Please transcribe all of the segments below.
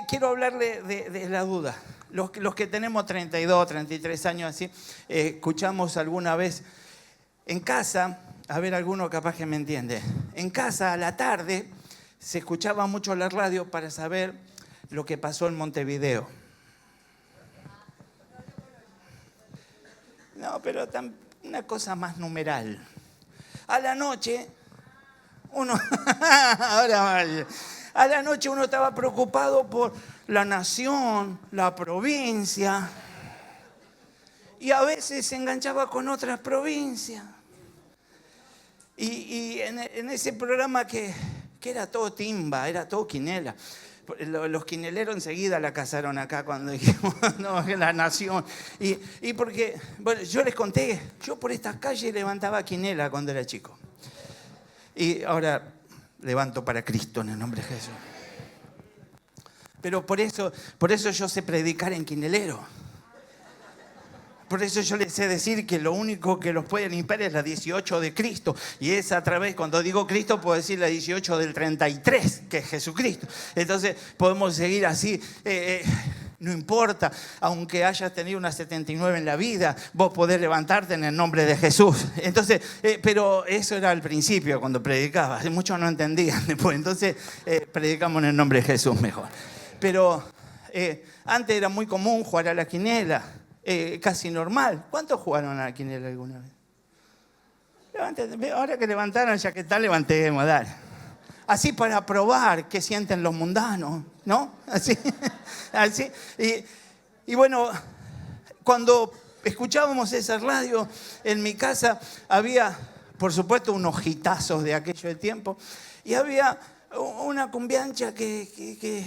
quiero hablarle de la duda. Los que tenemos 32, 33 años así, escuchamos alguna vez en casa, a ver, alguno capaz que me entiende. En casa, a la tarde, se escuchaba mucho la radio para saber lo que pasó en Montevideo. No, pero una cosa más numeral. A la noche, a la noche uno estaba preocupado por la nación, la provincia, y a veces se enganchaba con otras provincias. Y en ese programa que era todo timba, era todo quinela. Los quineleros enseguida la cazaron acá cuando dijimos, no, la nación. Y porque, bueno, yo les conté, yo por estas calles levantaba quinela cuando era chico. Y ahora levanto para Cristo en el nombre de Jesús. Pero por eso yo sé predicar en quinelero. Por eso yo les sé decir que lo único que los puede limpiar es la 18 de Cristo. Y es a través, cuando digo Cristo, puedo decir la 18 del 33, que es Jesucristo. Entonces podemos seguir así. No importa, aunque hayas tenido una 79 en la vida, vos podés levantarte en el nombre de Jesús. Entonces, pero eso era al principio cuando predicaba. Muchos no entendían después. Entonces, predicamos en el nombre de Jesús mejor. Pero antes era muy común jugar a la quinela. Casi normal. ¿Cuántos jugaron a la quinela alguna vez? Levántate, ahora que levantaron, ya que está, levantemos, dale. Así para probar qué sienten los mundanos, ¿no? Así. Y bueno, cuando escuchábamos esa radio, en mi casa había, por supuesto, unos hitazos de aquello de tiempo, y había una cumbiancha que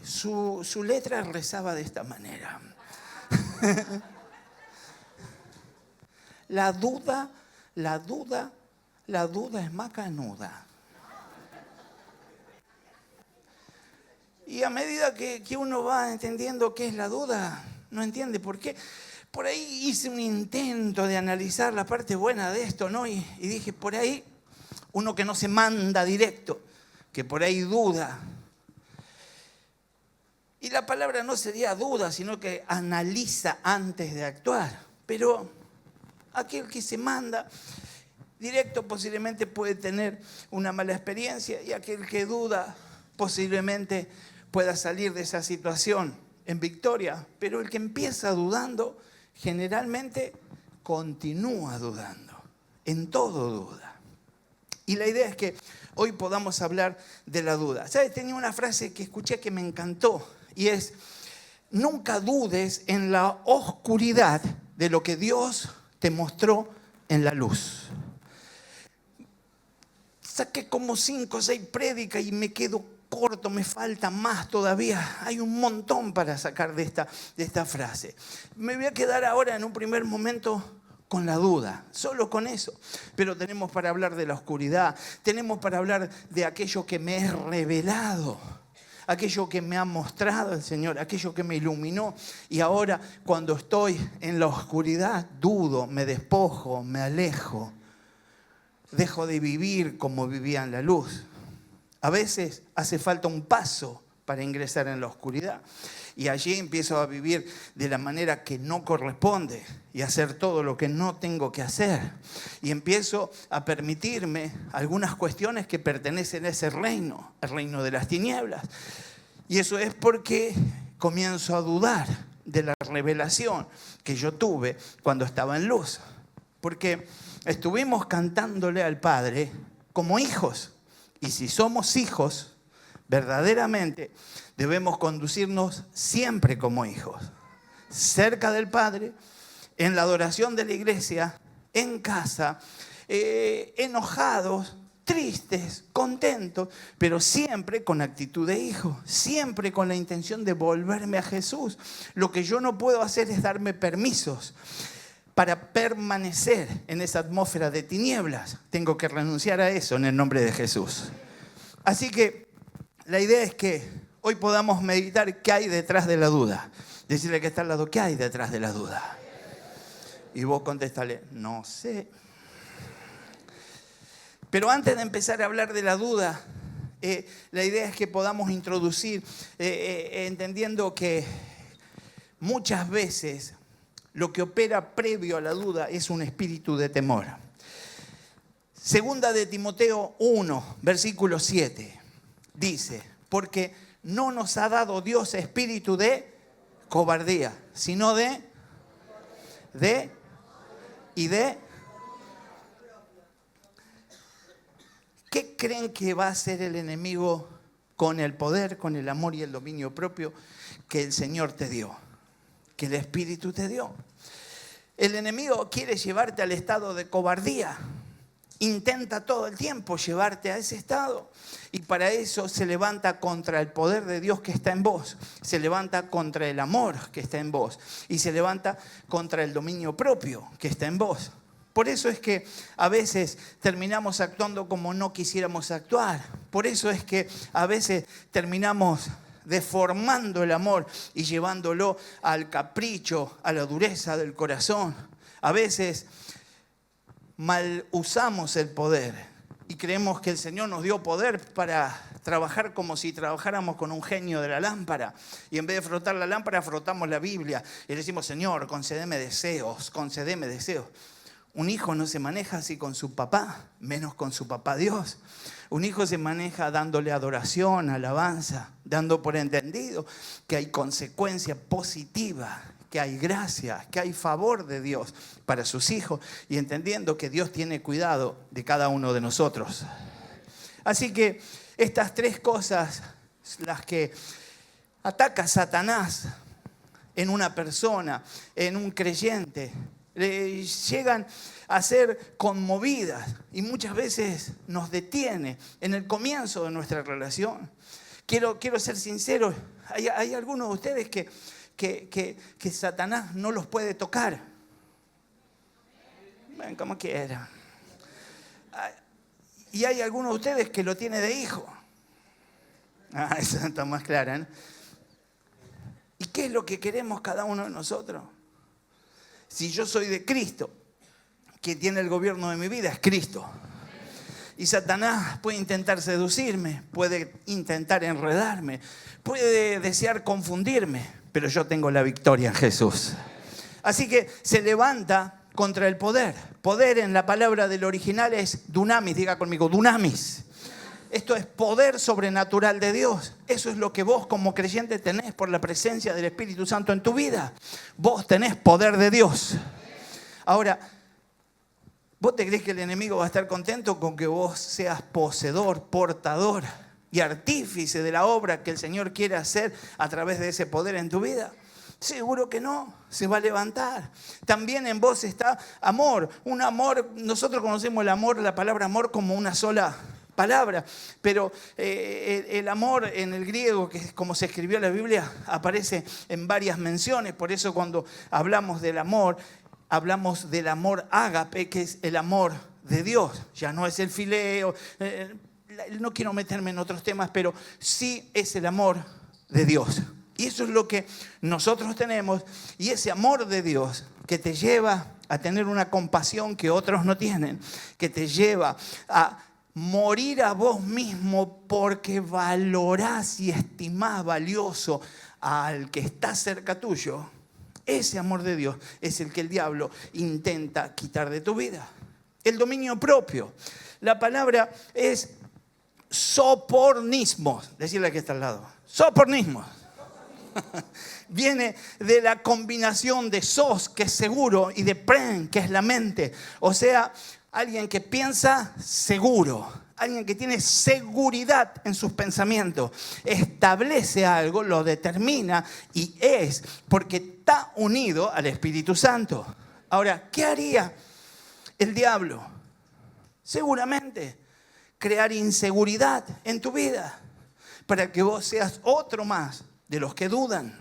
su letra rezaba de esta manera. La duda es macanuda. Y a medida que uno va entendiendo qué es la duda, no entiende por qué. Por ahí hice un intento de analizar la parte buena de esto, ¿no? Y dije, por ahí, uno que no se manda directo, que por ahí duda. Y la palabra no sería duda, sino que analiza antes de actuar. Pero aquel que se manda directo posiblemente puede tener una mala experiencia, y aquel que duda posiblemente pueda salir de esa situación en victoria. Pero el que empieza dudando generalmente continúa dudando, en todo duda. Y la idea es que hoy podamos hablar de la duda. ¿Sabes? Tenía una frase que escuché que me encantó. Y es, nunca dudes en la oscuridad de lo que Dios te mostró en la luz. Saqué como 5 o 6 prédicas y me quedo corto, me falta más todavía. Hay un montón para sacar de esta frase. Me voy a quedar ahora en un primer momento con la duda, solo con eso. Pero tenemos para hablar de la oscuridad, tenemos para hablar de aquello que me es revelado, aquello que me ha mostrado el Señor, aquello que me iluminó. Y ahora, cuando estoy en la oscuridad, dudo, me despojo, me alejo. Dejo de vivir como vivía en la luz. A veces hace falta un paso para ingresar en la oscuridad. Y allí empiezo a vivir de la manera que no corresponde y a hacer todo lo que no tengo que hacer. Y empiezo a permitirme algunas cuestiones que pertenecen a ese reino, el reino de las tinieblas. Y eso es porque comienzo a dudar de la revelación que yo tuve cuando estaba en luz. Porque estuvimos cantándole al Padre como hijos. Y si somos hijos, verdaderamente debemos conducirnos siempre como hijos, cerca del Padre, en la adoración de la iglesia, en casa, enojados, tristes, contentos, pero siempre con actitud de hijo, siempre con la intención de volverme a Jesús. Lo que yo no puedo hacer es darme permisos para permanecer en esa atmósfera de tinieblas. Tengo que renunciar a eso en el nombre de Jesús. Así que la idea es que hoy podamos meditar qué hay detrás de la duda. Decirle que está al lado, ¿qué hay detrás de la duda? Y vos contestale, no sé. Pero antes de empezar a hablar de la duda, La idea es que podamos introducir, entendiendo que muchas veces lo que opera previo a la duda es un espíritu de temor. Segunda de Timoteo 1, versículo 7, dice, porque no nos ha dado Dios espíritu de cobardía, sino de. ¿Qué creen que va a hacer el enemigo con el poder, con el amor y el dominio propio que el Señor te dio, que el Espíritu te dio? El enemigo quiere llevarte al estado de cobardía. Intenta todo el tiempo llevarte a ese estado. Y para eso se levanta contra el poder de Dios que está en vos. Se levanta contra el amor que está en vos. Y se levanta contra el dominio propio que está en vos. Por eso es que a veces terminamos actuando como no quisiéramos actuar. Por eso es que a veces terminamos deformando el amor y llevándolo al capricho, a la dureza del corazón. A veces mal usamos el poder y creemos que el Señor nos dio poder para trabajar como si trabajáramos con un genio de la lámpara. Y en vez de frotar la lámpara, frotamos la Biblia y le decimos, Señor, concédeme deseos, concédeme deseos. Un hijo no se maneja así con su papá, menos con su papá Dios. Un hijo se maneja dándole adoración, alabanza, dando por entendido que hay consecuencia positiva, que hay gracia, que hay favor de Dios para sus hijos y entendiendo que Dios tiene cuidado de cada uno de nosotros. Así que estas tres cosas, las que ataca Satanás en una persona, en un creyente, llegan a ser conmovidas y muchas veces nos detiene en el comienzo de nuestra relación. Quiero ser sincero, hay algunos de ustedes que Satanás no los puede tocar. Ven, como quiera. Y hay algunos de ustedes que lo tiene de hijo. Esa está más clara, ¿no? ¿Y qué es lo que queremos cada uno de nosotros? Si yo soy de Cristo, quien tiene el gobierno de mi vida es Cristo. Y Satanás puede intentar seducirme, puede intentar enredarme, puede desear confundirme, pero yo tengo la victoria en Jesús. Así que se levanta contra el poder. Poder en la palabra del original es dunamis, diga conmigo, dunamis. Esto es poder sobrenatural de Dios. Eso es lo que vos como creyente tenés por la presencia del Espíritu Santo en tu vida. Vos tenés poder de Dios. Ahora, ¿vos te crees que el enemigo va a estar contento con que vos seas poseedor, portador y artífice de la obra que el Señor quiere hacer a través de ese poder en tu vida? Seguro que no, se va a levantar. También en vos está amor. Un amor, nosotros conocemos el amor, la palabra amor como una sola palabra, pero el amor en el griego, que es como se escribió en la Biblia, aparece en varias menciones. Por eso cuando hablamos del amor, hablamos del amor ágape, que es el amor de Dios. Ya no es el fileo, no quiero meterme en otros temas, pero sí es el amor de Dios. Y eso es lo que nosotros tenemos, y ese amor de Dios que te lleva a tener una compasión que otros no tienen, que te lleva a morir a vos mismo porque valorás y estimás valioso al que está cerca tuyo. Ese amor de Dios es el que el diablo intenta quitar de tu vida. El dominio propio. La palabra es sopornismo. Decirle que está al lado. Sopornismo. Viene de la combinación de sos, que es seguro, y de pren, que es la mente. O sea, alguien que piensa seguro, alguien que tiene seguridad en sus pensamientos, establece algo, lo determina y es porque está unido al Espíritu Santo. Ahora, ¿qué haría el diablo? Seguramente crear inseguridad en tu vida para que vos seas otro más de los que dudan,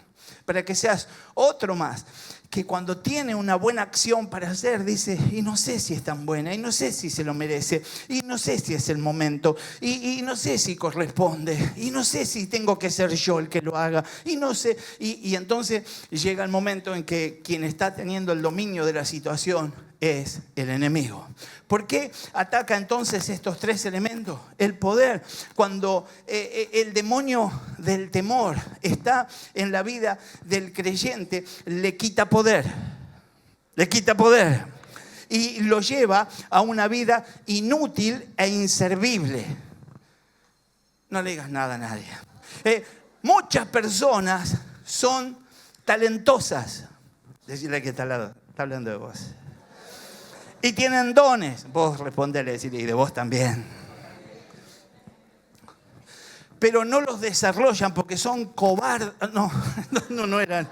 para que seas otro más que cuando tiene una buena acción para hacer dice, y no sé si es tan buena, y no sé si se lo merece, y no sé si es el momento, y no sé si corresponde, y no sé si tengo que ser yo el que lo haga, y no sé, y entonces llega el momento en que quien está teniendo el dominio de la situación es el enemigo. ¿Por qué ataca entonces estos tres elementos? El poder. Cuando el demonio del temor está en la vida del creyente, le quita poder. Le quita poder. Y lo lleva a una vida inútil e inservible. No le digas nada a nadie. Muchas personas son talentosas. Decirle que está al lado, está hablando de vos. Y tienen dones. Vos respondele, decirle, y de vos también. Pero no los desarrollan porque son cobardes. No eran.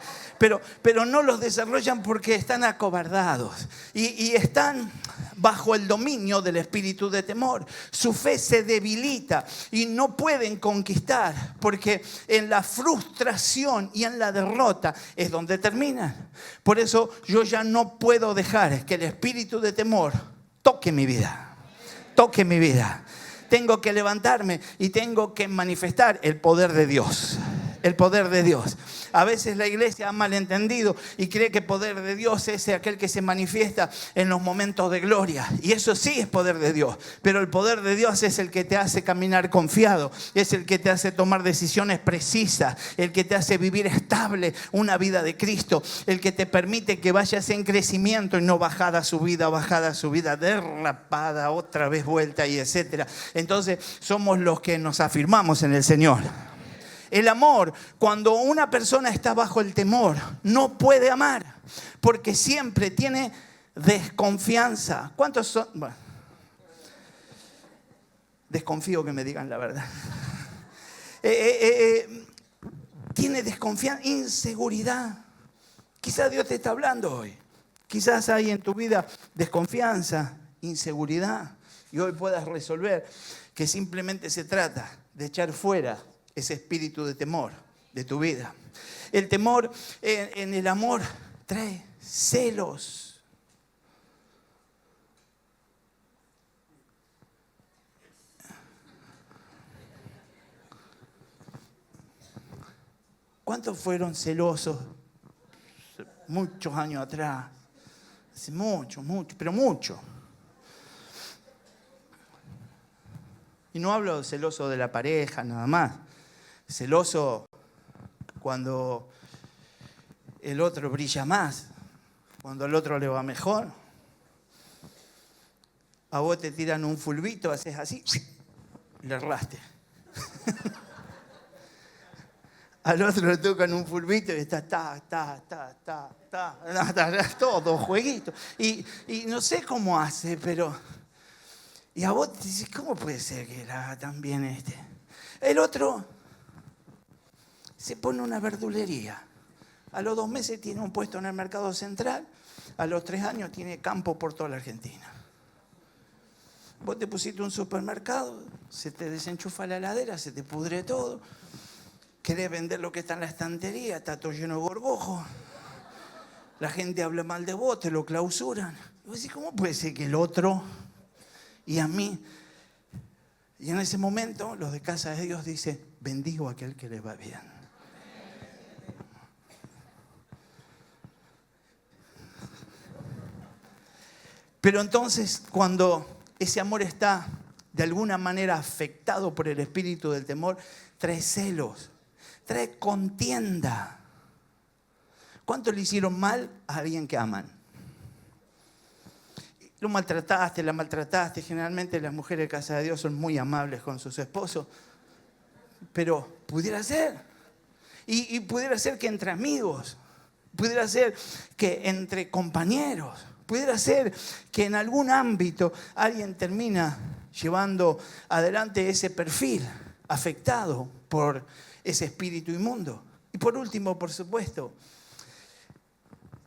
Pero no los desarrollan porque están acobardados. Y están bajo el dominio del espíritu de temor. Su fe se debilita y no pueden conquistar porque en la frustración y en la derrota es donde terminan. Por eso yo ya no puedo dejar que el espíritu de temor toque mi vida. Toque mi vida. Tengo que levantarme y tengo que manifestar el poder de Dios. El poder de Dios. A veces la iglesia ha malentendido y cree que el poder de Dios es aquel que se manifiesta en los momentos de gloria. Y eso sí es poder de Dios. Pero el poder de Dios es el que te hace caminar confiado. Es el que te hace tomar decisiones precisas. El que te hace vivir estable una vida de Cristo. El que te permite que vayas en crecimiento y no bajada subida, derrapada, otra vez vuelta y etcétera. Entonces somos los que nos afirmamos en el Señor. El amor, cuando una persona está bajo el temor, no puede amar, porque siempre tiene desconfianza. ¿Cuántos son? Bueno, desconfío que me digan la verdad. Tiene desconfianza, inseguridad. Quizás Dios te está hablando hoy. Quizás hay en tu vida desconfianza, inseguridad. Y hoy puedas resolver que simplemente se trata de echar fuera ese espíritu de temor de tu vida. El temor en el amor trae celos. ¿Cuántos fueron celosos muchos años atrás? Hace mucho, pero mucho. Y no hablo de celoso de la pareja, nada más. Celoso cuando el otro brilla más, cuando al otro le va mejor. A vos te tiran un fulbito, haces así, le erraste. Al otro le tocan un fulbito y está todo jueguito. Y no sé cómo hace, pero... Y a vos te dices, ¿cómo puede ser que la haga tan bien este? El otro se pone una verdulería. A los 2 meses tiene un puesto en el mercado central. A los 3 años tiene campo por toda la Argentina. Vos te pusiste un supermercado, se te desenchufa la heladera, se te pudre todo. Querés vender lo que está en la estantería, está todo lleno de gorgojos. La gente habla mal de vos, te lo clausuran. Y vos decís, ¿cómo puede ser que el otro y a mí? Y en ese momento los de Casa de Dios dicen, bendigo a aquel que le va bien. Pero entonces cuando ese amor está de alguna manera afectado por el espíritu del temor, trae celos, trae contienda. ¿Cuánto le hicieron mal a alguien que aman? Lo maltrataste, la maltrataste. Generalmente las mujeres de Casa de Dios son muy amables con sus esposos. Pero pudiera ser. Y pudiera ser que entre amigos. Pudiera ser que entre compañeros. Pudiera ser que en algún ámbito alguien termina llevando adelante ese perfil afectado por ese espíritu inmundo. Y por último, por supuesto,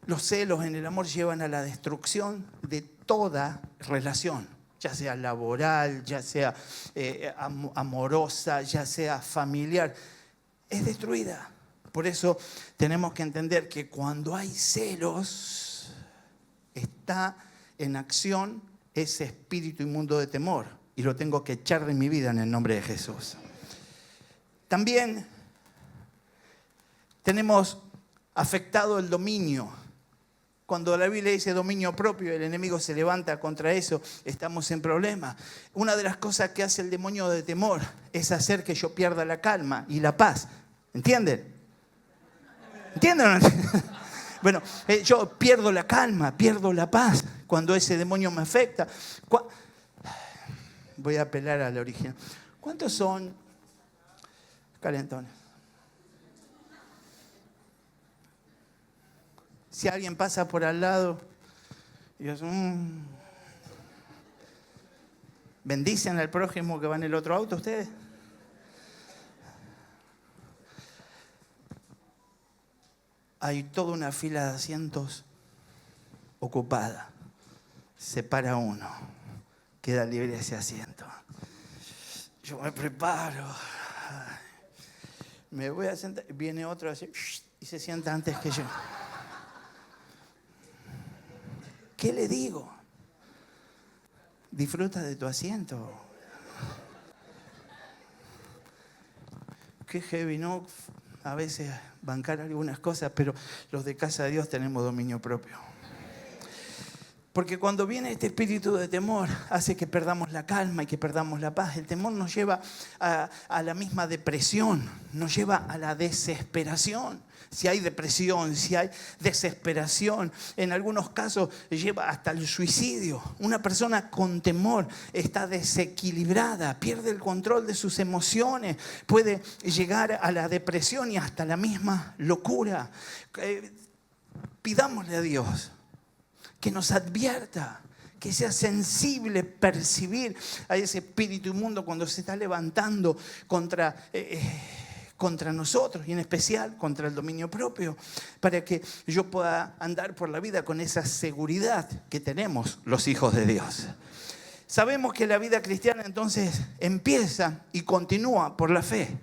los celos en el amor llevan a la destrucción de toda relación, ya sea laboral, ya sea amorosa, ya sea familiar. Es destruida. Por eso tenemos que entender que cuando hay celos, está en acción ese espíritu inmundo de temor. Y lo tengo que echar de mi vida en el nombre de Jesús. También tenemos afectado el dominio Cuando la Biblia dice dominio propio, el enemigo se levanta contra eso, estamos en problemas. Una de las cosas que hace el demonio de temor es hacer que yo pierda la calma y la paz. ¿Entienden? ¿Entienden o no? Bueno, yo pierdo la calma, pierdo la paz cuando ese demonio me afecta. Voy a apelar al original. ¿Cuántos son calentones? Si alguien pasa por al lado y yo, ¿bendicen al prójimo que va en el otro auto ustedes? Hay toda una fila de asientos ocupada. Se para uno. Queda libre ese asiento. Yo me preparo. Me voy a sentar. Viene otro así y se sienta antes que yo. ¿Qué le digo? Disfruta de tu asiento. Qué heavy, ¿no? A veces bancar algunas cosas, pero los de casa de Dios tenemos dominio propio. Porque cuando viene este espíritu de temor, hace que perdamos la calma y que perdamos la paz. El temor nos lleva a la misma depresión, nos lleva a la desesperación. Si hay depresión, si hay desesperación, en algunos casos lleva hasta el suicidio. Una persona con temor está desequilibrada, pierde el control de sus emociones, puede llegar a la depresión y hasta la misma locura. Pidámosle a Dios que nos advierta, que sea sensible percibir a ese espíritu inmundo cuando se está levantando contra nosotros y en especial contra el dominio propio, para que yo pueda andar por la vida con esa seguridad que tenemos los hijos de Dios. Sabemos que la vida cristiana entonces empieza y continúa por la fe.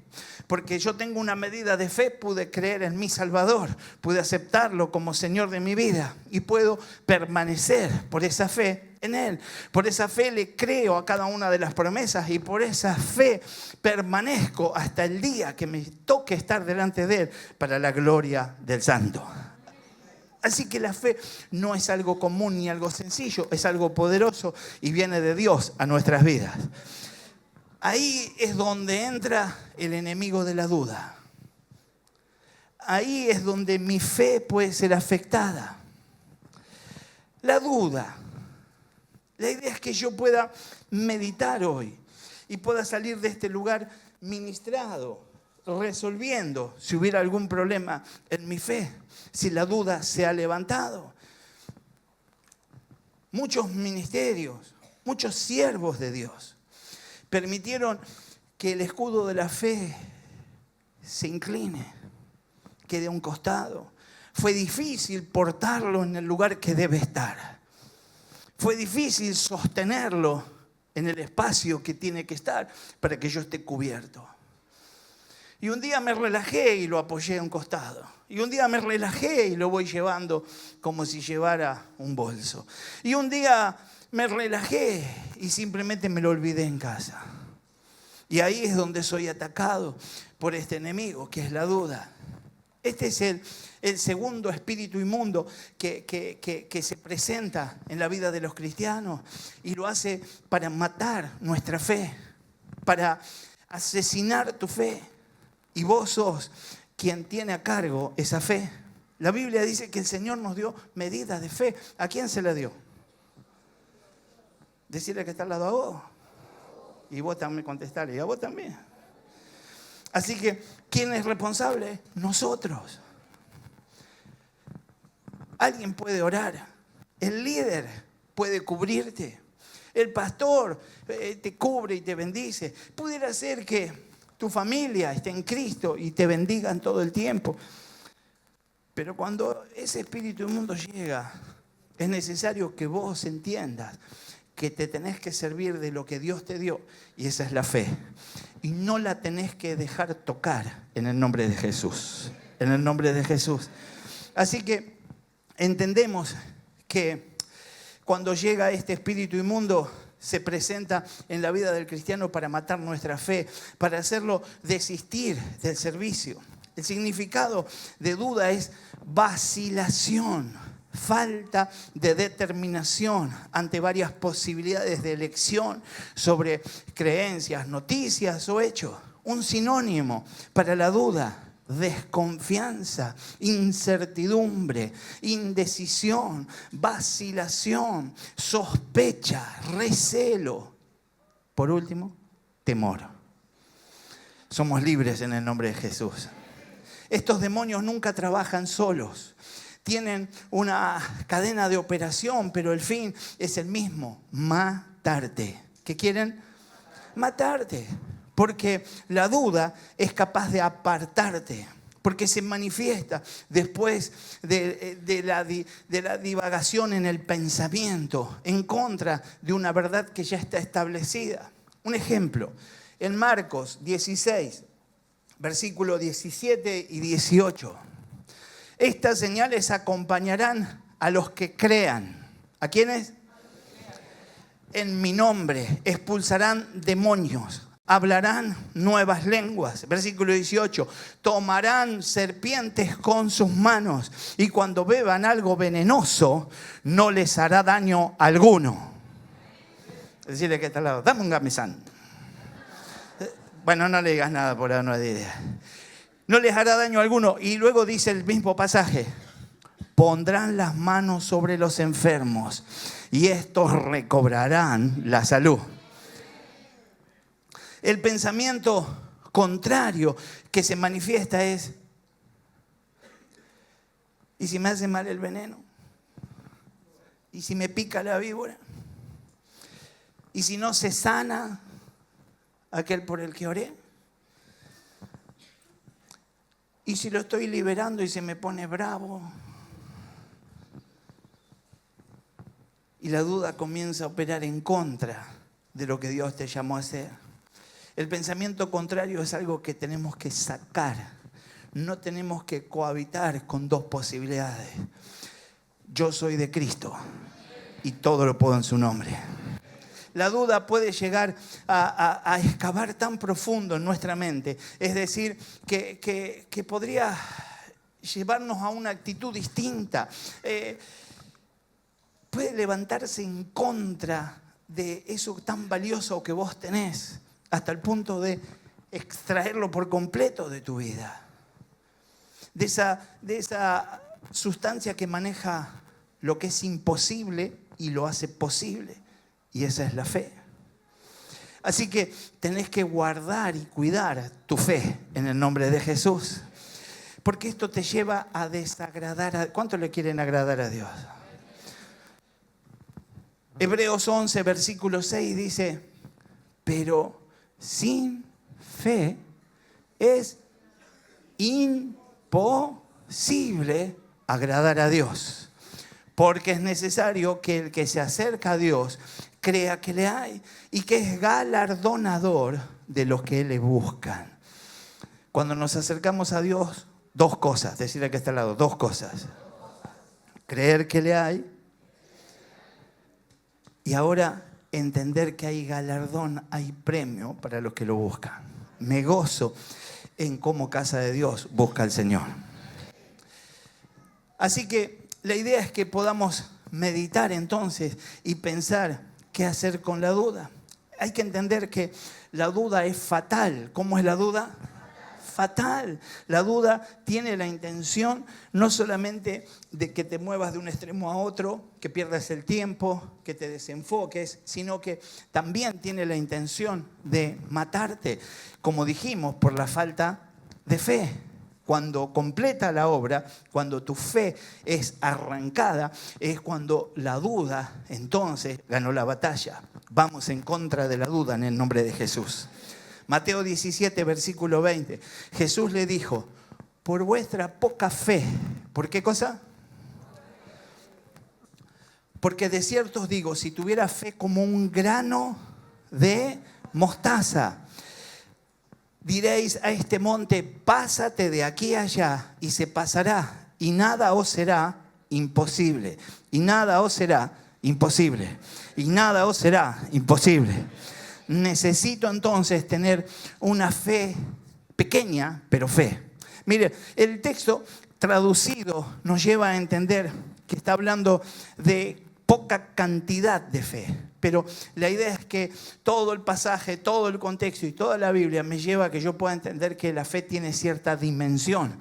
Porque yo tengo una medida de fe, pude creer en mi Salvador, pude aceptarlo como Señor de mi vida y puedo permanecer por esa fe en Él. Por esa fe le creo a cada una de las promesas y por esa fe permanezco hasta el día que me toque estar delante de Él para la gloria del Santo. Así que la fe no es algo común ni algo sencillo, es algo poderoso y viene de Dios a nuestras vidas. Ahí es donde entra el enemigo de la duda. Ahí es donde mi fe puede ser afectada. La duda. La idea es que yo pueda meditar hoy y pueda salir de este lugar ministrado, resolviendo si hubiera algún problema en mi fe, si la duda se ha levantado. Muchos ministerios, muchos siervos de Dios permitieron que el escudo de la fe se incline, quede a un costado. Fue difícil portarlo en el lugar que debe estar. Fue difícil sostenerlo en el espacio que tiene que estar para que yo esté cubierto. Y un día me relajé y lo apoyé a un costado. Y un día me relajé y lo voy llevando como si llevara un bolso. Y un día me relajé y simplemente me lo olvidé en casa. Y ahí es donde soy atacado por este enemigo, que es la duda. Este es el segundo espíritu inmundo que se presenta en la vida de los cristianos y lo hace para matar nuestra fe, para asesinar tu fe. Y vos sos quien tiene a cargo esa fe. La Biblia dice que el Señor nos dio medidas de fe. ¿A quién se la dio? Decirle que está al lado a vos. Y vos también contestarle, y a vos también. Así que, ¿quién es responsable? Nosotros. Alguien puede orar. El líder puede cubrirte. El pastor te cubre y te bendice. Pudiera ser que tu familia esté en Cristo y te bendigan todo el tiempo. Pero cuando ese espíritu inmundo llega, es necesario que vos entiendas que te tenés que servir de lo que Dios te dio, y esa es la fe. Y no la tenés que dejar tocar en el nombre de Jesús. En el nombre de Jesús. Así que entendemos que cuando llega este espíritu inmundo, se presenta en la vida del cristiano para matar nuestra fe, para hacerlo desistir del servicio. El significado de duda es vacilación, falta de determinación ante varias posibilidades de elección sobre creencias, noticias o hechos. Un sinónimo para la duda: desconfianza, incertidumbre, indecisión, vacilación, sospecha, recelo. Por último, temor. Somos libres en el nombre de Jesús. Estos demonios nunca trabajan solos. Tienen una cadena de operación, pero el fin es el mismo: matarte. ¿Qué quieren? Matarte. Porque la duda es capaz de apartarte. Porque se manifiesta después de la divagación en el pensamiento en contra de una verdad que ya está establecida. Un ejemplo, en Marcos 16, versículos 17 y 18. Estas señales acompañarán a los que crean. ¿A quiénes? En mi nombre expulsarán demonios, hablarán nuevas lenguas. Versículo 18. Tomarán serpientes con sus manos y cuando beban algo venenoso no les hará daño alguno. Decirle que está al lado: dame un gamesán. Bueno, no le digas nada por ahora, no hay idea. No les hará daño alguno. Y luego dice el mismo pasaje: pondrán las manos sobre los enfermos y estos recobrarán la salud. El pensamiento contrario que se manifiesta es: ¿y si me hace mal el veneno? ¿Y si me pica la víbora? ¿Y si no se sana aquel por el que oré? ¿Y si lo estoy liberando y se me pone bravo? Y la duda comienza a operar en contra de lo que Dios te llamó a hacer. El pensamiento contrario es algo que tenemos que sacar. No tenemos que cohabitar con dos posibilidades. Yo soy de Cristo y todo lo puedo en su nombre. La duda puede llegar a excavar tan profundo en nuestra mente. Es decir, que podría llevarnos a una actitud distinta. Puede levantarse en contra de eso tan valioso que vos tenés, hasta el punto de extraerlo por completo de tu vida. De esa sustancia que maneja lo que es imposible y lo hace posible. Y esa es la fe. Así que tenés que guardar y cuidar tu fe en el nombre de Jesús. Porque esto te lleva a desagradar a... ¿Cuánto le quieren agradar a Dios? Hebreos 11, versículo 6 dice: pero sin fe es imposible agradar a Dios. Porque es necesario que el que se acerca a Dios crea que le hay y que es galardonador de los que le buscan. Cuando nos acercamos a Dios, dos cosas, decirle que está al lado, dos cosas: creer que le hay y ahora entender que hay galardón, hay premio para los que lo buscan. Me gozo en cómo casa de Dios busca al Señor. Así que la idea es que podamos meditar entonces y pensar qué hacer con la duda. Hay que entender que la duda es fatal. ¿Cómo es la duda? Fatal. La duda tiene la intención no solamente de que te muevas de un extremo a otro, que pierdas el tiempo, que te desenfoques, sino que también tiene la intención de matarte, como dijimos, por la falta de fe. Cuando completa la obra, cuando tu fe es arrancada, es cuando la duda entonces ganó la batalla. Vamos en contra de la duda en el nombre de Jesús. Mateo 17, versículo 20. Jesús le dijo: por vuestra poca fe. ¿Por qué cosa? Porque de cierto os digo, si tuviera fe como un grano de mostaza, diréis a este monte: pásate de aquí a allá, y se pasará, y nada os será imposible. Y nada os será imposible. Y nada os será imposible. Necesito entonces tener una fe pequeña, pero fe. Mire, el texto traducido nos lleva a entender que está hablando de poca cantidad de fe. Pero la idea es que todo el pasaje, todo el contexto y toda la Biblia me lleva a que yo pueda entender que la fe tiene cierta dimensión,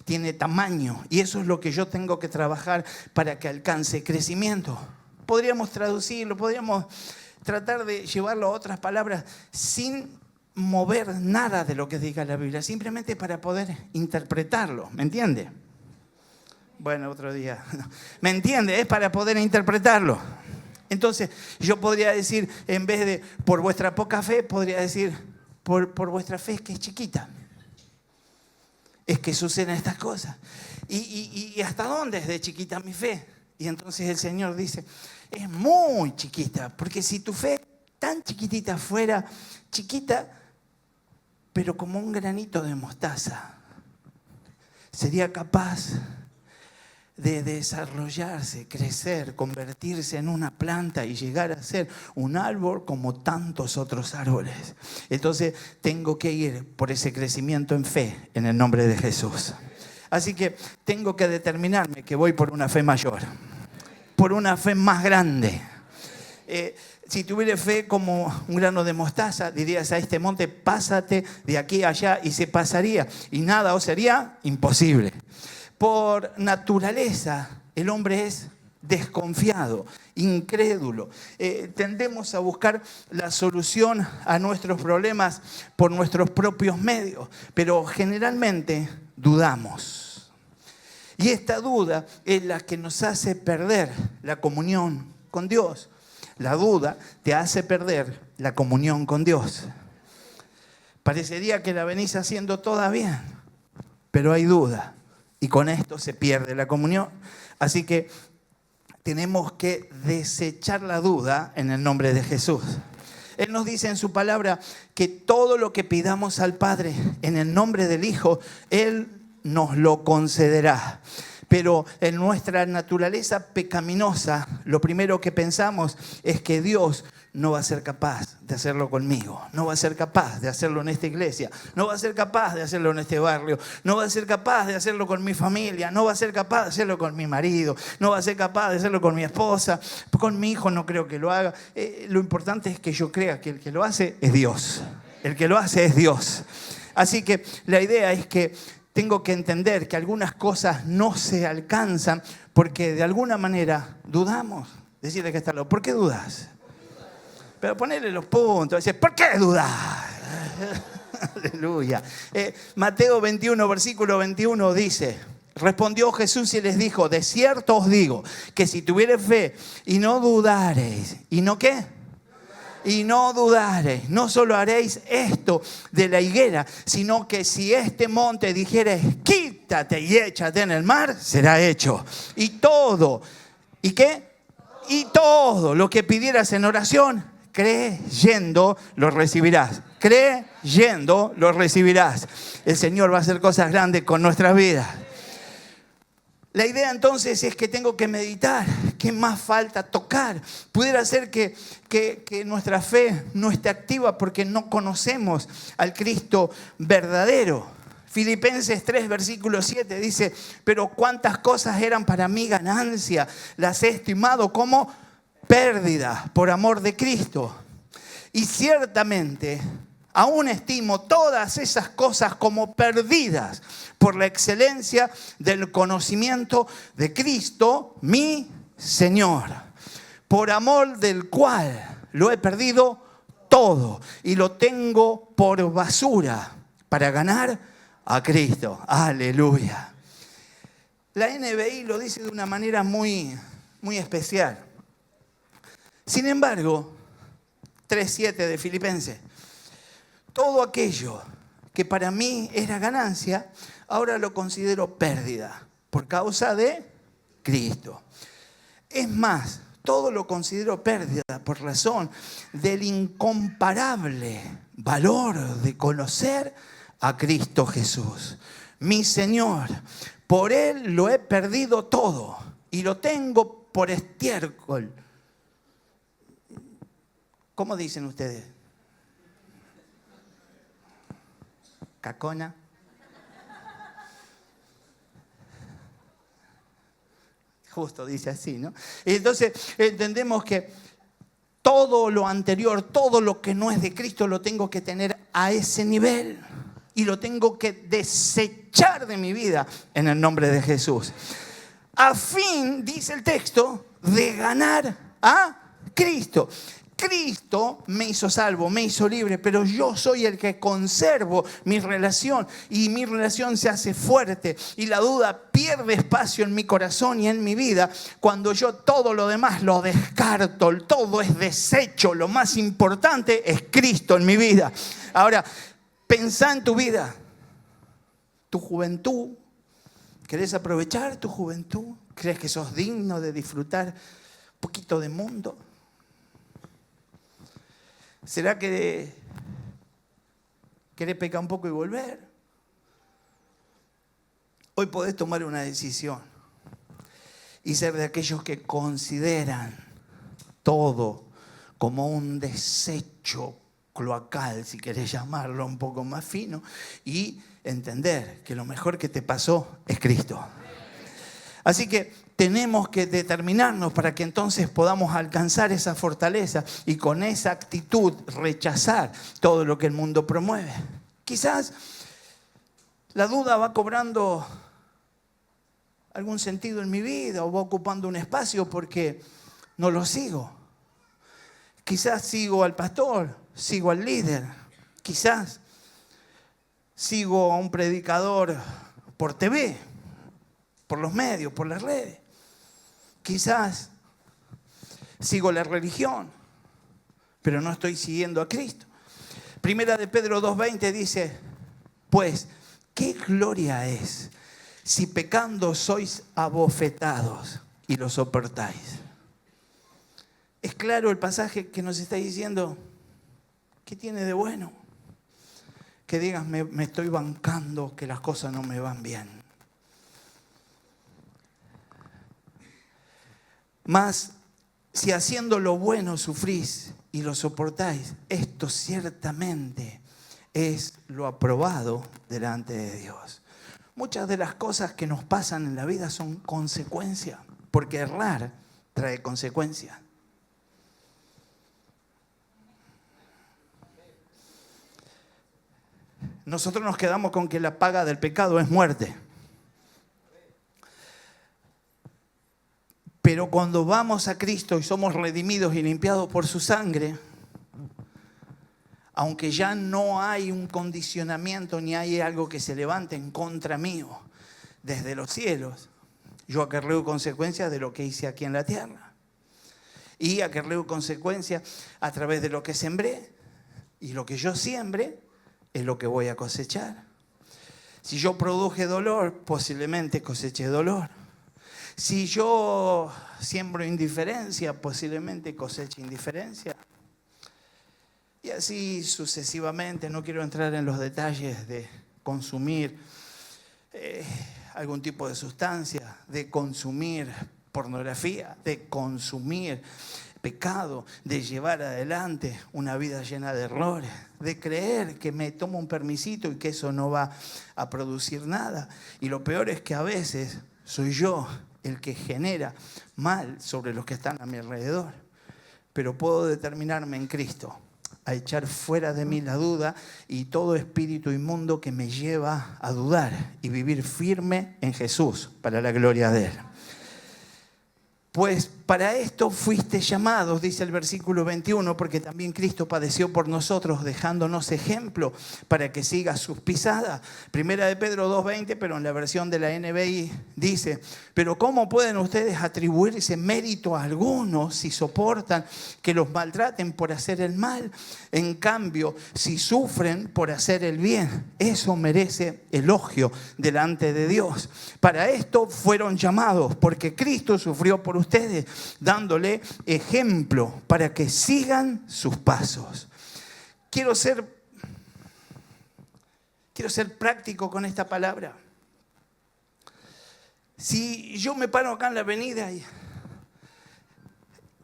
tiene tamaño, y eso es lo que yo tengo que trabajar para que alcance crecimiento. Podríamos traducirlo, podríamos tratar de llevarlo a otras palabras sin mover nada de lo que diga la Biblia, simplemente para poder interpretarlo, ¿me entiende? Bueno, otro día. ¿Me entiende? Es para poder interpretarlo. Entonces, yo podría decir, en vez de por vuestra poca fe, podría decir por vuestra fe, que es chiquita. Es que suceden estas cosas. ¿Y hasta dónde es de chiquita mi fe? Y entonces el Señor dice, es muy chiquita, porque si tu fe tan chiquitita fuera, chiquita, pero como un granito de mostaza, sería capaz de desarrollarse, crecer, convertirse en una planta y llegar a ser un árbol como tantos otros árboles. Entonces tengo que ir por ese crecimiento en fe en el nombre de Jesús. Así que tengo que determinarme que voy por una fe mayor, por una fe más grande. Si tuviera fe como un grano de mostaza, dirías a este monte, pásate de aquí a allá, y se pasaría, y nada os sería imposible. Por naturaleza, el hombre es desconfiado, incrédulo. Tendemos a buscar la solución a nuestros problemas por nuestros propios medios, pero generalmente dudamos. Y esta duda es la que nos hace perder la comunión con Dios. La duda te hace perder la comunión con Dios. Parecería que la venís haciendo toda bien, pero hay duda. Y con esto se pierde la comunión. Así que tenemos que desechar la duda en el nombre de Jesús. Él nos dice en su palabra que todo lo que pidamos al Padre en el nombre del Hijo, Él nos lo concederá. Pero en nuestra naturaleza pecaminosa, lo primero que pensamos es que Dios no va a ser capaz de hacerlo conmigo, no va a ser capaz de hacerlo en esta iglesia, no va a ser capaz de hacerlo en este barrio, no va a ser capaz de hacerlo con mi familia, no va a ser capaz de hacerlo con mi marido, no va a ser capaz de hacerlo con mi esposa, con mi hijo no creo que lo haga. Lo importante es que yo crea que el que lo hace es Dios, el que lo hace es Dios. Así que la idea es que tengo que entender que algunas cosas no se alcanzan porque de alguna manera dudamos. Decirle que está loco, ¿por qué dudas? Pero ponerle los puntos, decir, ¿por qué dudas? Aleluya. Mateo 21, versículo 21 dice, respondió Jesús y les dijo, de cierto os digo, que si tuviereis fe y no dudareis, ¿y no qué? Y no dudareis, no solo haréis esto de la higuera, sino que si este monte dijeres, quítate y échate en el mar, será hecho. Y todo, ¿y qué? Y todo lo que pidieras en oración, creyendo, lo recibirás. Creyendo, lo recibirás. El Señor va a hacer cosas grandes con nuestras vidas. La idea entonces es que tengo que meditar. ¿Qué más falta tocar? Pudiera ser que nuestra fe no esté activa porque no conocemos al Cristo verdadero. Filipenses 3, versículo 7 dice, pero cuántas cosas eran para mí ganancia, las he estimado como pérdida por amor de Cristo. Y ciertamente aún estimo todas esas cosas como perdidas por la excelencia del conocimiento de Cristo, mi Señor, por amor del cual lo he perdido todo y lo tengo por basura para ganar a Cristo. Aleluya. La NBI lo dice de una manera muy, muy especial. Sin embargo, 3:7 de Filipenses, todo aquello que para mí era ganancia, ahora lo considero pérdida por causa de Cristo. Es más, todo lo considero pérdida por razón del incomparable valor de conocer a Cristo Jesús, mi Señor. Por Él lo he perdido todo y lo tengo por estiércol. ¿Cómo dicen ustedes? ¿Cacona? Justo dice así, ¿no? Entonces entendemos que todo lo anterior, todo lo que no es de Cristo lo tengo que tener a ese nivel. Y lo tengo que desechar de mi vida en el nombre de Jesús. A fin, dice el texto, de ganar a Cristo. Cristo me hizo salvo, me hizo libre, pero yo soy el que conservo mi relación y mi relación se hace fuerte y la duda pierde espacio en mi corazón y en mi vida cuando yo todo lo demás lo descarto, todo es desecho, lo más importante es Cristo en mi vida. Ahora, pensá en tu vida, tu juventud. ¿Querés aprovechar tu juventud? ¿Crees que sos digno de disfrutar un poquito de mundo? ¿Será que querés pecar un poco y volver? Hoy podés tomar una decisión y ser de aquellos que consideran todo como un desecho cloacal, si querés llamarlo un poco más fino, y entender que lo mejor que te pasó es Cristo. Así que tenemos que determinarnos para que entonces podamos alcanzar esa fortaleza y con esa actitud rechazar todo lo que el mundo promueve. Quizás la duda va cobrando algún sentido en mi vida o va ocupando un espacio porque no lo sigo. Quizás sigo al pastor, sigo al líder, quizás sigo a un predicador por TV, por los medios, por las redes. Quizás sigo la religión, pero no estoy siguiendo a Cristo. Primera de Pedro 2:20 dice, pues, ¿qué gloria es si pecando sois abofetados y lo soportáis? Es claro el pasaje que nos está diciendo, ¿qué tiene de bueno? Que digas, me estoy bancando, que las cosas no me van bien. Mas, si haciendo lo bueno sufrís y lo soportáis, esto ciertamente es lo aprobado delante de Dios. Muchas de las cosas que nos pasan en la vida son consecuencia, porque errar trae consecuencia. Nosotros nos quedamos con que la paga del pecado es muerte. Pero cuando vamos a Cristo y somos redimidos y limpiados por su sangre, aunque ya no hay un condicionamiento ni hay algo que se levante en contra mío desde los cielos, yo acarreo consecuencias de lo que hice aquí en la tierra. Y acarreo consecuencias a través de lo que sembré. Y lo que yo siembre es lo que voy a cosechar. Si yo produje dolor, posiblemente coseché dolor. Si yo siembro indiferencia, posiblemente coseche indiferencia. Y así sucesivamente. No quiero entrar en los detalles de consumir algún tipo de sustancia, de consumir pornografía, de consumir pecado, de llevar adelante una vida llena de errores, de creer que me tomo un permisito y que eso no va a producir nada. Y lo peor es que a veces soy yo el que genera mal sobre los que están a mi alrededor. Pero puedo determinarme en Cristo a echar fuera de mí la duda y todo espíritu inmundo que me lleva a dudar y vivir firme en Jesús para la gloria de Él. Pues para esto fuiste llamados, dice el versículo 21, porque también Cristo padeció por nosotros, dejándonos ejemplo para que sigas sus pisadas. Primera de Pedro 2:20, pero en la versión de la NBI dice, pero ¿cómo pueden ustedes atribuirse mérito a algunos si soportan que los maltraten por hacer el mal? En cambio, si sufren por hacer el bien, eso merece elogio delante de Dios. Para esto fueron llamados, porque Cristo sufrió por ustedes, dándole ejemplo para que sigan sus pasos. Quiero ser práctico con esta palabra. Si yo me paro acá en la avenida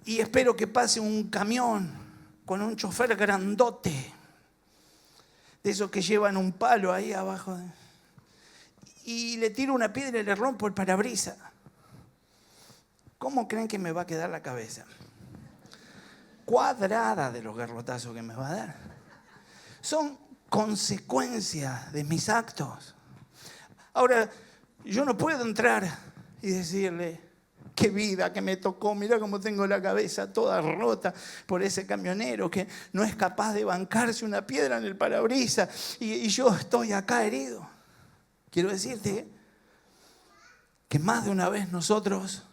y espero que pase un camión con un chofer grandote, de esos que llevan un palo ahí abajo, y le tiro una piedra y le rompo el parabrisas, ¿cómo creen que me va a quedar la cabeza? Cuadrada de los garrotazos que me va a dar. Son consecuencias de mis actos. Ahora, yo no puedo entrar y decirle, qué vida que me tocó, mira cómo tengo la cabeza toda rota por ese camionero que no es capaz de bancarse una piedra en el parabrisas y yo estoy acá herido. Quiero decirte que más de una vez nosotros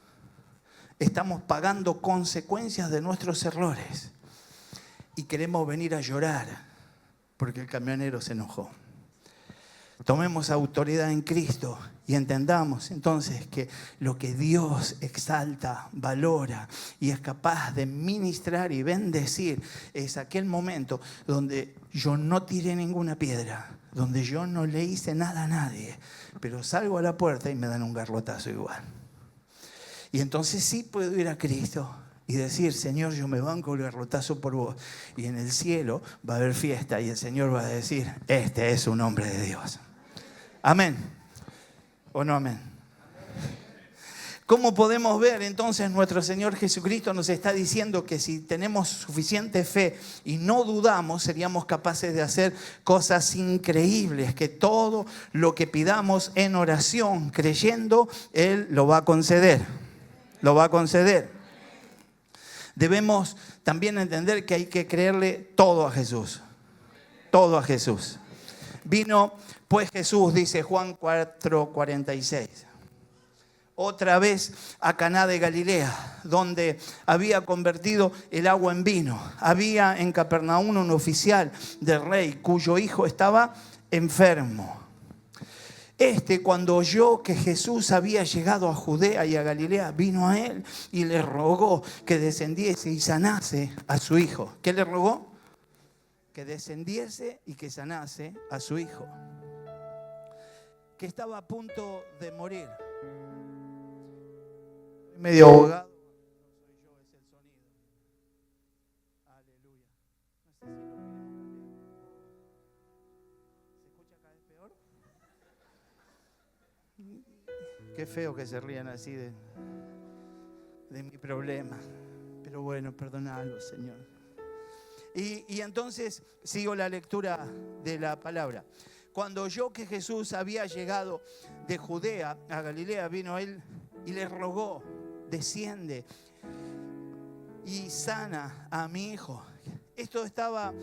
estamos pagando consecuencias de nuestros errores y queremos venir a llorar porque el camionero se enojó. Tomemos autoridad en Cristo y entendamos entonces que lo que Dios exalta, valora y es capaz de ministrar y bendecir es aquel momento donde yo no tiré ninguna piedra, donde yo no le hice nada a nadie, pero salgo a la puerta y me dan un garrotazo igual. Y entonces sí puedo ir a Cristo y decir, Señor, yo me banco el garrotazo por vos. Y en el cielo va a haber fiesta y el Señor va a decir, este es un hombre de Dios. Amén. ¿O no amén? ¿Cómo podemos ver entonces nuestro Señor Jesucristo nos está diciendo que si tenemos suficiente fe y no dudamos, seríamos capaces de hacer cosas increíbles, que todo lo que pidamos en oración, creyendo, Él lo va a conceder. Lo va a conceder. Debemos también entender que hay que creerle todo a Jesús. Todo a Jesús. Vino pues Jesús, dice Juan 4:46, otra vez a Caná de Galilea, donde había convertido el agua en vino. Había en Capernaum un oficial del rey cuyo hijo estaba enfermo. Cuando oyó que Jesús había llegado a Judea y a Galilea, vino a él y le rogó que descendiese y sanase a su hijo. ¿Qué le rogó? Que descendiese y que sanase a su hijo, que estaba a punto de morir. Medio ahogado. No soy yo, es el sonido. Aleluya. No sé si lo queremos cambiar. ¿Se escucha cada vez peor? Qué feo que se rían así de mi problema. Pero bueno, perdonalo, Señor. Y entonces sigo la lectura de la palabra. Cuando oyó que Jesús había llegado de Judea a Galilea, vino él y le rogó, desciende y sana a mi hijo. Esto estaba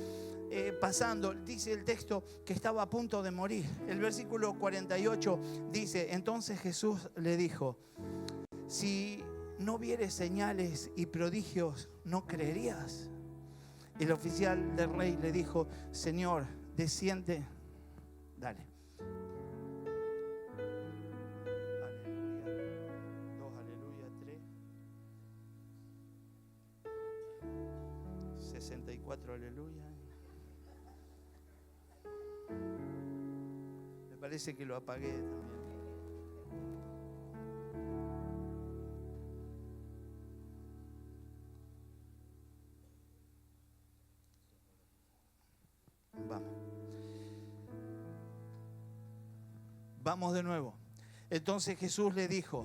pasando, dice el texto que estaba a punto de morir. El versículo 48 dice, entonces Jesús le dijo, si no vieres señales y prodigios, ¿no creerías? El oficial del rey le dijo, Señor, desciende. Dale. Aleluya. 2, aleluya, 3. 64, aleluya. Me parece que lo apagué también. Vamos de nuevo. Entonces Jesús le dijo,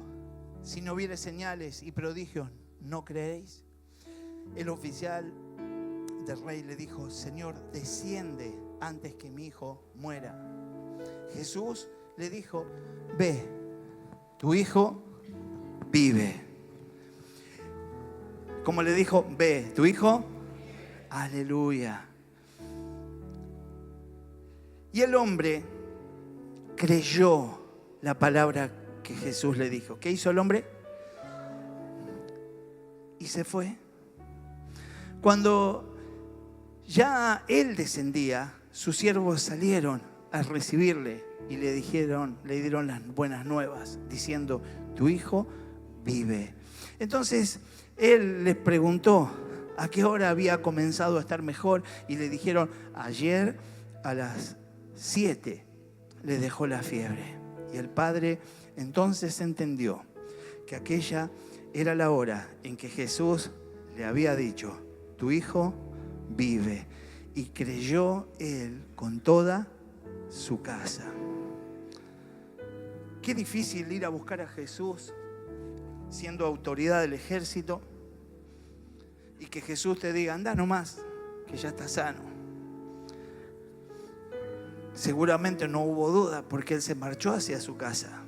si no hubiere señales y prodigios, ¿no creéis? El oficial del rey le dijo, Señor, desciende antes que mi hijo muera. Jesús le dijo, ve, tu hijo vive. Como le dijo, ve, tu hijo, aleluya. Y el hombre creyó la palabra que Jesús le dijo. ¿Qué hizo el hombre? Y se fue. Cuando ya él descendía, sus siervos salieron a recibirle y le dieron las buenas nuevas, diciendo, tu hijo vive. Entonces él les preguntó a qué hora había comenzado a estar mejor y le dijeron, ayer a las 7 le dejó la fiebre. Y el padre entonces entendió que aquella era la hora en que Jesús le había dicho, tu hijo vive. Y creyó él con toda su casa. Qué difícil ir a buscar a Jesús siendo autoridad del ejército, y que Jesús te diga, anda nomás, que ya estás sano. Seguramente no hubo duda porque él se marchó hacia su casa.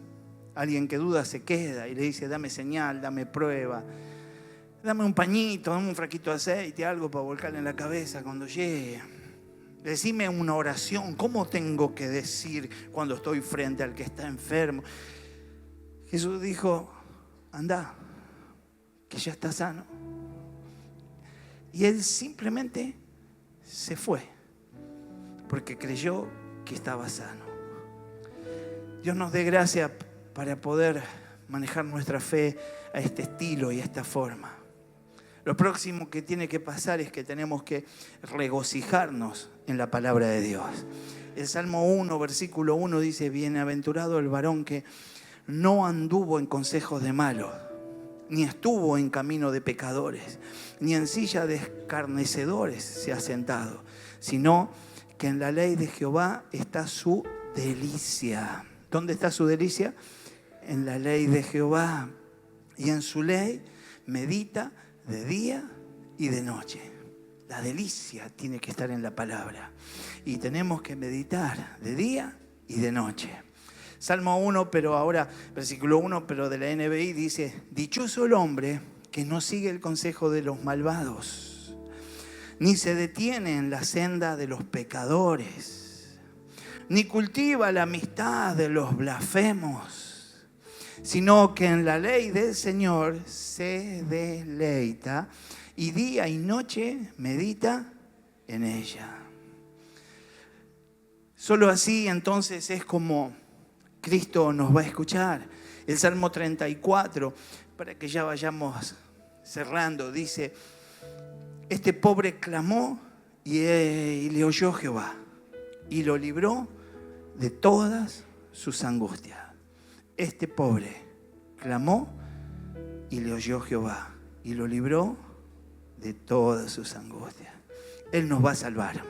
Alguien que duda se queda y le dice, dame señal, dame prueba, dame un pañito, dame un fraquito de aceite, algo para volcarle en la cabeza cuando llegue. Decime una oración, ¿cómo tengo que decir cuando estoy frente al que está enfermo? Jesús dijo, anda, que ya está sano. Y él simplemente se fue, porque creyó que estaba sano. Dios nos dé gracia para poder manejar nuestra fe a este estilo y a esta forma. Lo próximo que tiene que pasar es que tenemos que regocijarnos en la palabra de Dios. El Salmo 1, versículo 1 dice, bienaventurado el varón que no anduvo en consejos de malos, ni estuvo en camino de pecadores, ni en silla de escarnecedores se ha sentado, sino que en la ley de Jehová está su delicia. ¿Dónde está su delicia? En la ley de Jehová. Y en su ley medita de día y de noche. La delicia tiene que estar en la palabra. Y tenemos que meditar de día y de noche. Salmo 1, pero ahora, versículo 1, pero de la NBI dice, dichoso el hombre que no sigue el consejo de los malvados, ni se detiene en la senda de los pecadores, ni cultiva la amistad de los blasfemos, sino que en la ley del Señor se deleita y día y noche medita en ella. Solo así entonces es como Cristo nos va a escuchar. El Salmo 34, para que ya vayamos cerrando, dice, este pobre clamó y le oyó Jehová y lo libró de todas sus angustias. Este pobre clamó y le oyó Jehová y lo libró de todas sus angustias. Él nos va a salvar.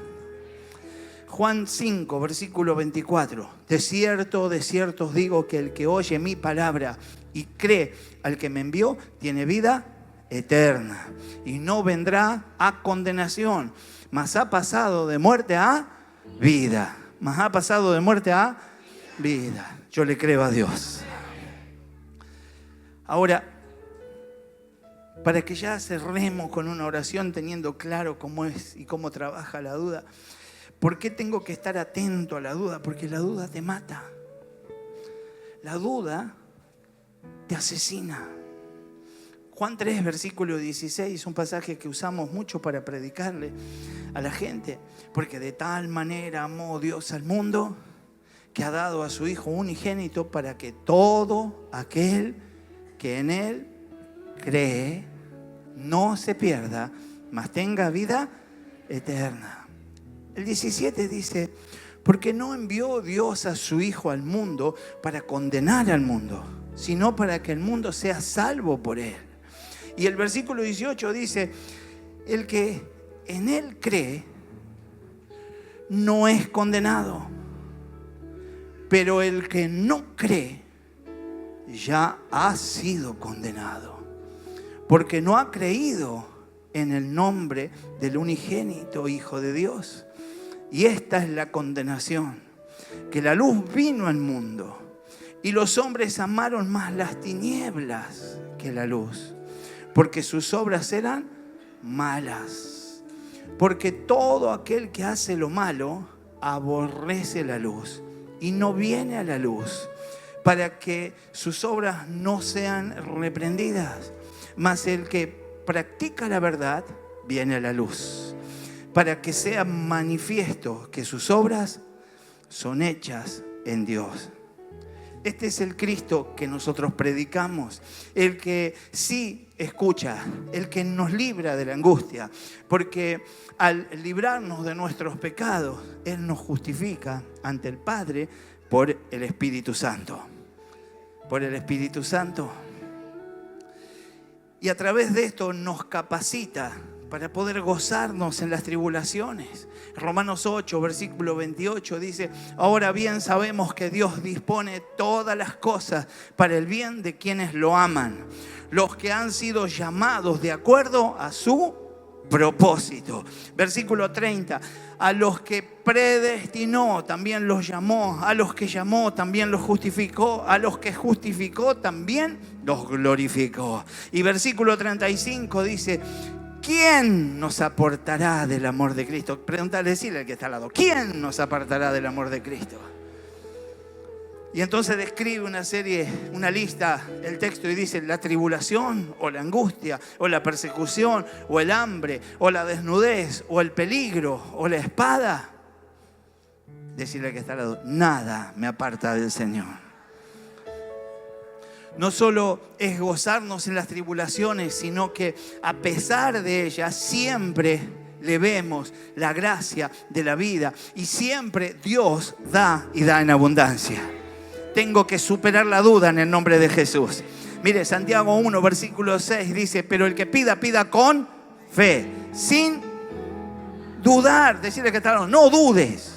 Juan 5, versículo 24. De cierto os digo que el que oye mi palabra y cree al que me envió, tiene vida eterna. Y no vendrá a condenación, mas ha pasado de muerte a vida. Mas ha pasado de muerte a vida. Yo le creo a Dios. Ahora, para que ya cerremos con una oración teniendo claro cómo es y cómo trabaja la duda. ¿Por qué tengo que estar atento a la duda? Porque la duda te mata. La duda te asesina. Juan 3, versículo 16, un pasaje que usamos mucho para predicarle a la gente. Porque de tal manera amó Dios al mundo que ha dado a su Hijo unigénito para que todo aquel que en Él cree no se pierda, mas tenga vida eterna. El 17 dice, porque no envió Dios a su Hijo al mundo para condenar al mundo, sino para que el mundo sea salvo por Él. Y el versículo 18 dice, el que en Él cree no es condenado, pero el que no cree ya ha sido condenado, porque no ha creído en el nombre del unigénito Hijo de Dios. Y esta es la condenación, que la luz vino al mundo y los hombres amaron más las tinieblas que la luz, porque sus obras eran malas. Porque todo aquel que hace lo malo aborrece la luz y no viene a la luz, para que sus obras no sean reprendidas. Mas el que practica la verdad viene a la luz, para que sea manifiesto que sus obras son hechas en Dios. Este es el Cristo que nosotros predicamos, el que sí escucha, el que nos libra de la angustia, porque al librarnos de nuestros pecados, Él nos justifica ante el Padre por el Espíritu Santo. Por el Espíritu Santo. Y a través de esto nos capacita para poder gozarnos en las tribulaciones. Romanos 8, versículo 28 dice: ahora bien sabemos que Dios dispone todas las cosas para el bien de quienes lo aman, los que han sido llamados de acuerdo a su propósito. Versículo 30: a los que predestinó también los llamó, a los que llamó también los justificó, a los que justificó también los glorificó. Y versículo 35 dice: ¿quién nos apartará del amor de Cristo? Pregúntale, decirle al que está al lado: ¿quién nos apartará del amor de Cristo? Y entonces describe una lista, el texto, y dice: la tribulación, o la angustia, o la persecución, o el hambre, o la desnudez, o el peligro, o la espada. Decirle al que está al lado: nada me aparta del Señor. No solo es gozarnos en las tribulaciones, sino que a pesar de ellas siempre le vemos la gracia de la vida. Y siempre Dios da y da en abundancia. Tengo que superar la duda en el nombre de Jesús. Mire, Santiago 1, versículo 6 dice: pero el que pida, pida con fe, sin dudar. Decirle que está, no dudes.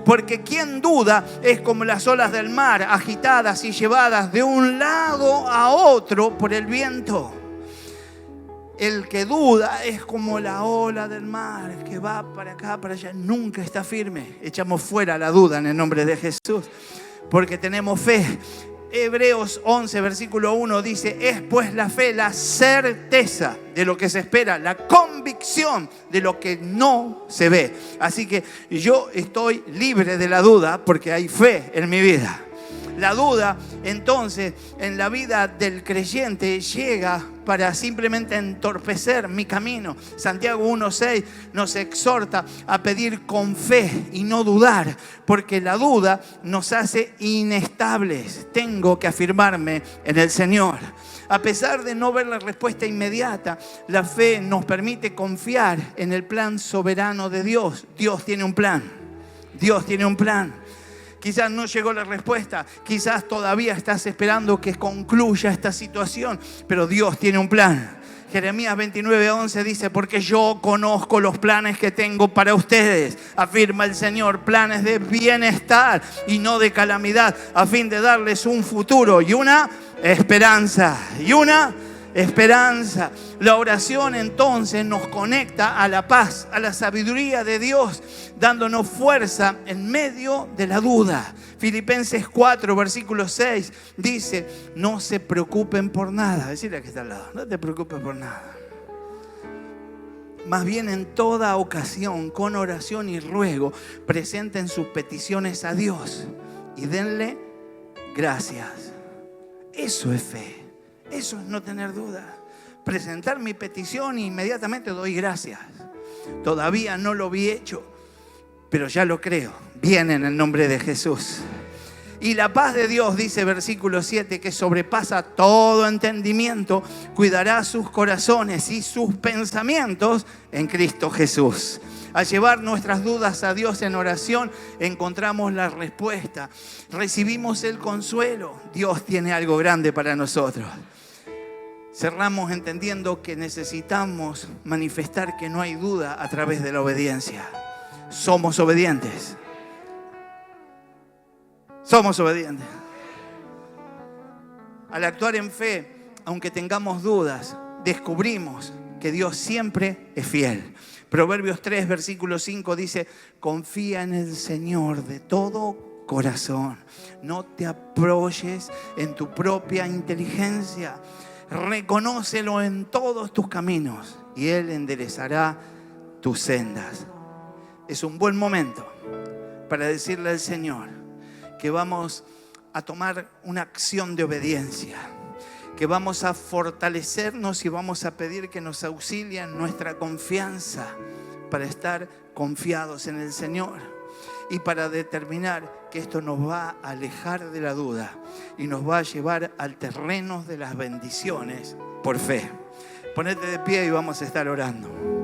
Porque quien duda es como las olas del mar, agitadas y llevadas de un lado a otro por el viento. El que duda es como la ola del mar, que va para acá, para allá, nunca está firme. Echamos fuera la duda en el nombre de Jesús, porque tenemos fe. Hebreos 11, versículo 1 dice: es pues la fe la certeza de lo que se espera, la convicción de lo que no se ve. Así que yo estoy libre de la duda porque hay fe en mi vida. La duda, entonces, en la vida del creyente llega para simplemente entorpecer mi camino. Santiago 1:6 nos exhorta a pedir con fe y no dudar, porque la duda nos hace inestables. Tengo que afirmarme en el Señor. A pesar de no ver la respuesta inmediata, la fe nos permite confiar en el plan soberano de Dios. Dios tiene un plan. Dios tiene un plan. Quizás no llegó la respuesta, quizás todavía estás esperando que concluya esta situación, pero Dios tiene un plan. Jeremías 29:11 dice: porque yo conozco los planes que tengo para ustedes, afirma el Señor, planes de bienestar y no de calamidad, a fin de darles un futuro y una esperanza. La oración entonces nos conecta a la paz, a la sabiduría de Dios, dándonos fuerza en medio de la duda. Filipenses 4, versículo 6 dice: no se preocupen por nada. Decirle a que está al lado: no te preocupes por nada. Más bien en toda ocasión, con oración y ruego, presenten sus peticiones a Dios y denle gracias. Eso es fe. Eso es no tener duda. Presentar mi petición e inmediatamente doy gracias. Todavía no lo vi hecho, pero ya lo creo. Viene en el nombre de Jesús. Y la paz de Dios, dice versículo 7, que sobrepasa todo entendimiento, cuidará sus corazones y sus pensamientos en Cristo Jesús. Al llevar nuestras dudas a Dios en oración, encontramos la respuesta. Recibimos el consuelo. Dios tiene algo grande para nosotros. Cerramos entendiendo que necesitamos manifestar que no hay duda a través de la obediencia. Somos obedientes. Somos obedientes. Al actuar en fe, aunque tengamos dudas, descubrimos que Dios siempre es fiel. Proverbios 3, versículo 5 dice: confía en el Señor de todo corazón. No te apoyes en tu propia inteligencia. Reconócelo en todos tus caminos y Él enderezará tus sendas. Es un buen momento para decirle al Señor que vamos a tomar una acción de obediencia, que vamos a fortalecernos y vamos a pedir que nos auxilie en nuestra confianza para estar confiados en el Señor y para determinar que esto nos va a alejar de la duda y nos va a llevar al terreno de las bendiciones por fe. Ponete de pie y vamos a estar orando.